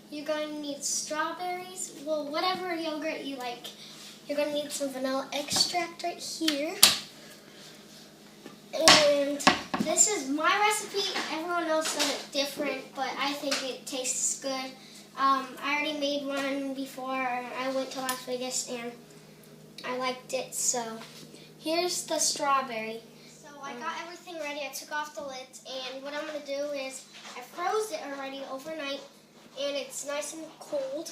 you're going to need strawberries. Well, whatever yogurt you like. You're going to need some vanilla extract right here. And this is my recipe. Everyone else does it different, but I think it tastes good. I already made one before. I went to Las Vegas and I liked it. So here's the strawberry. So I got everything ready. I took off the lids, and what I'm going to do is I froze it already overnight, and it's nice and cold.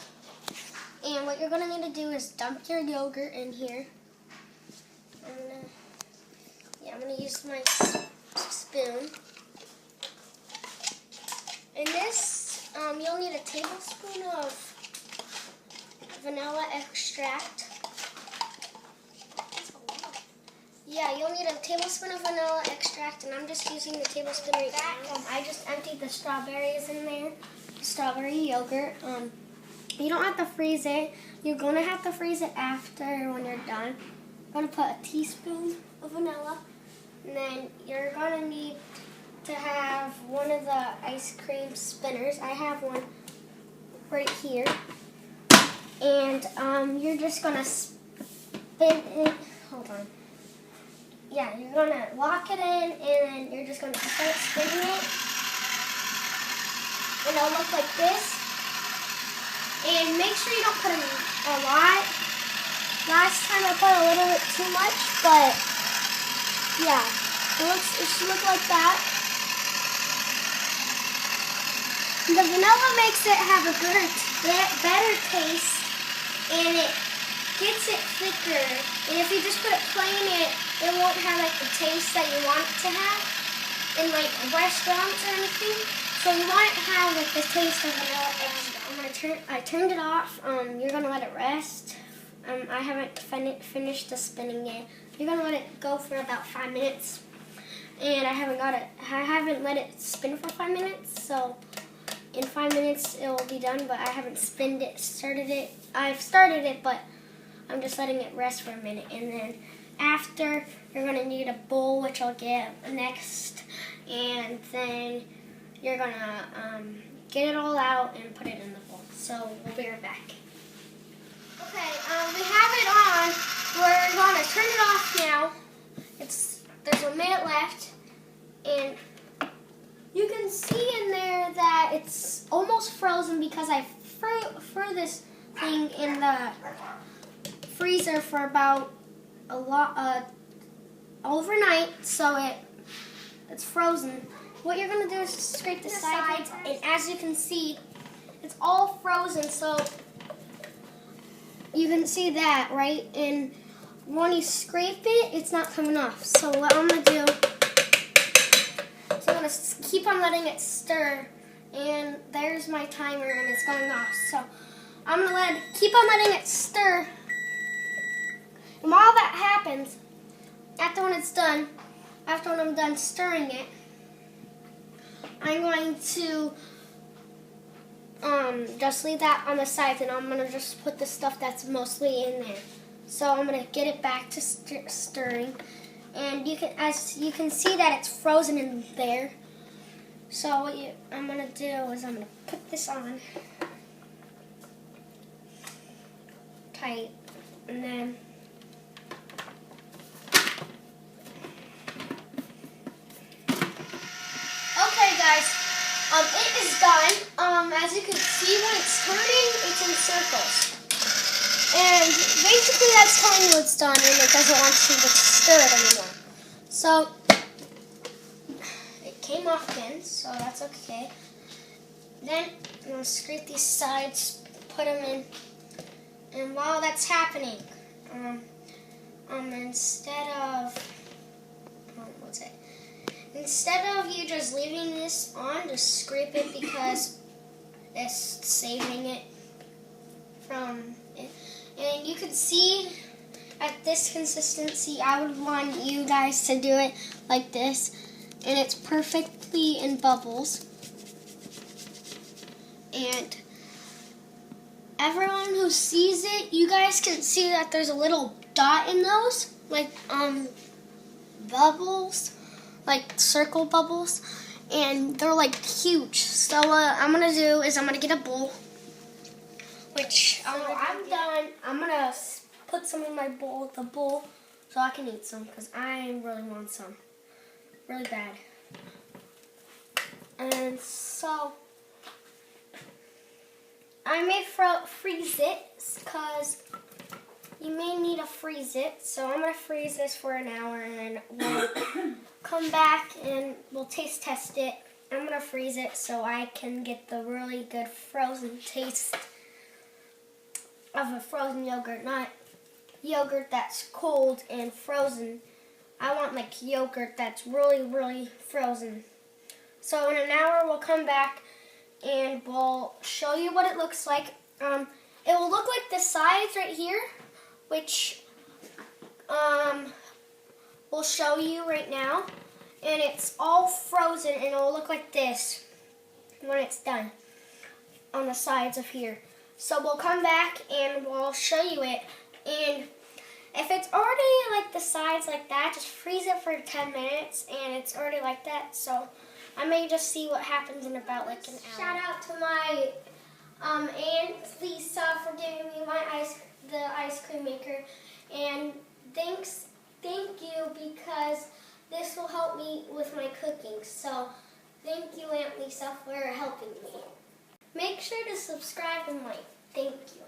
And what you're going to need to do is dump your yogurt in here. I'm going to use my spoon. And this, you'll need a tablespoon of vanilla extract. Yeah, you'll need a tablespoon of vanilla extract, and I'm just using the tablespoon right now. I just emptied the strawberries in there, strawberry yogurt. You don't have to freeze it. You're going to have to freeze it after when you're done. I'm going to put a teaspoon of vanilla. And then you're going to need to have one of the ice cream spinners. I have one right here. And you're just going to spin it. Hold on. Yeah, you're going to lock it in, and then you're just going to start spinning it. And it'll look like this. And make sure you don't put a lot. Last time I put a little bit too much, but yeah, it should look like that. The vanilla makes it have a better taste, and it gets it thicker. And if you just put it plain, it won't have like the taste that you want it to have in like restaurants or anything. So you want it to have like the taste of vanilla extra. I turned it off. You're gonna let it rest. I haven't finished the spinning yet. You're gonna let it go for about 5 minutes, and I haven't let it spin for 5 minutes. So in 5 minutes it will be done, but I haven't started it. I've started it, but I'm just letting it rest for a minute. And then after, you're gonna need a bowl, which I'll get next, and then you're gonna get it all out and put it in the bowl. So we'll be right back. Okay, we have it on. We're going to turn it off now. There's a minute left, and you can see in there that it's almost frozen because I threw this thing in the freezer for about overnight, so it's frozen. What you're going to do is scrape the sides, and as you can see, it's all frozen, so you can see that, right? And when you scrape it, it's not coming off. So what I'm going to do is I'm going to keep on letting it stir, and there's my timer, and it's going off. So I'm going to keep on letting it stir, and while that happens, after when I'm done stirring it, I'm going to just leave that on the sides, and I'm going to just put the stuff that's mostly in there. So I'm going to get it back to stirring, and as you can see that it's frozen in there. So what I'm going to do is I'm going to put this on tight, and then okay guys, it is done. As you can see, when it's turning, it's in circles. And basically that's telling you it's done, and it doesn't want you to stir it anymore. So it came off again, so that's okay. Then I'm going to scrape these sides, put them in, and while that's happening, instead of you just leaving this on, just scrape it because it's saving it from it. And you can see at this consistency, I would want you guys to do it like this, and it's perfectly in bubbles. And everyone who sees it, you guys can see that there's a little dot in those, like bubbles, like circle bubbles. and they're like huge. So what I'm gonna do is I'm gonna get a bowl, which I'm done. I'm gonna put some in my bowl, so I can eat some because I really want some, really bad. And so I may freeze it because you may need to freeze it. So I'm gonna freeze this for an hour, and then we'll come back and we'll taste test it. I'm gonna freeze it so I can get the really good frozen taste of a frozen yogurt, not yogurt that's cold and frozen. I want like yogurt that's really, really frozen. So in an hour we'll come back and we'll show you what it looks like. It will look like the sides right here, which we'll show you right now. And it's all frozen, and it will look like this when it's done on the sides of here. So we'll come back and we'll show you it. And if it's already like the sides like that, just freeze it for 10 minutes, and it's already like that. So I may just see what happens in about like an hour. Shout out to my Aunt Lisa for giving me the ice cream maker, and thank you because this will help me with my cooking. So thank you, Aunt Lisa, for helping me. Make sure to subscribe and like. Thank you.